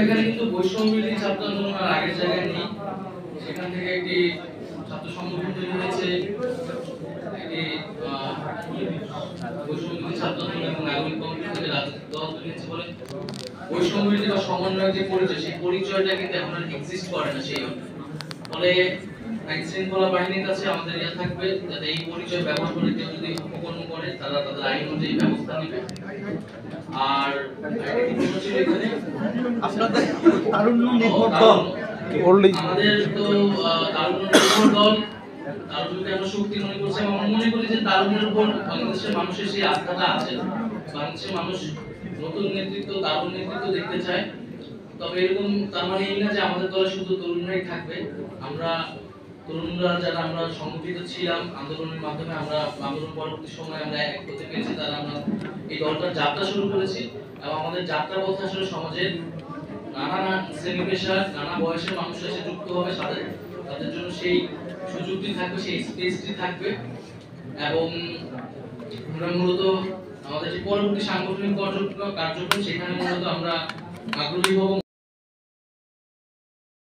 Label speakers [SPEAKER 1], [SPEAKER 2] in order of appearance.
[SPEAKER 1] এখানে কিন্তু বৈষম্যবিরোধী ছাত্র আন্দোলন আর আগের জায়গায় নেই। সেখান থেকে একটি ছাত্র সংগঠন তৈরি হয়েছে, একটি বৈষম্যবিরোধী ছাত্র আন্দোলন এবং নাগরিক কমিটি থেকে রাজনৈতিক দল তৈরি হয়েছে বলে বৈষম্যবিরোধী বা সমন্বয় যে পরিচয়, সেই পরিচয়টা কিন্তু এখন আর এক্সিস্ট করে না। সেই ফলে আইন শৃঙ্খলা বাহিনীর কাছে আমাদের ইয়ে থাকবে যাতে এই পরিচয় ব্যবহার করে কেউ যদি অপকর্ম করে তারা তাদের আইন অনুযায়ী ব্যবস্থা নেবে। আর
[SPEAKER 2] আপনাদের তারুণ্য নির্ভর দল
[SPEAKER 1] আমাদের তো তারুণ্য নির্ভর দল, তারুণ্যকে আমরা শক্তি মনে করছি এবং আমরা মনে করি যে তারুণ্যের উপর বাংলাদেশের মানুষের সেই আস্থাটা আছে। বাংলাদেশের মানুষ নতুন নেতৃত্ব, তারুণ নেতৃত্ব দেখতে চায়। তবে এরকম তার মানে এই না যে আমাদের দলে শুধু তরুণরাই থাকবে। আমরা তরুণরা যারা আমরা সংগঠিত ছিলাম আন্দোলনের মাধ্যমে, আমরা আন্দোলন পরবর্তী সময় আমরা এক হতে পেরেছি, তারা আমরা এই দলটার যাত্রা শুরু করেছি এবং আমাদের যাত্রা পথে আসলে সমাজের নানা শ্রেণী পেশার নানা বয়সের মানুষ এসে যুক্ত হবে, তাদের জন্য সেই সুযোগটি থাকবে, সেই স্পেসটি থাকবে। এবং আমরা মূলত আমাদের যে পরবর্তী সাংগঠনিক কার্যক্রম সেখানে মূলত আমরা আগ্রহী হব।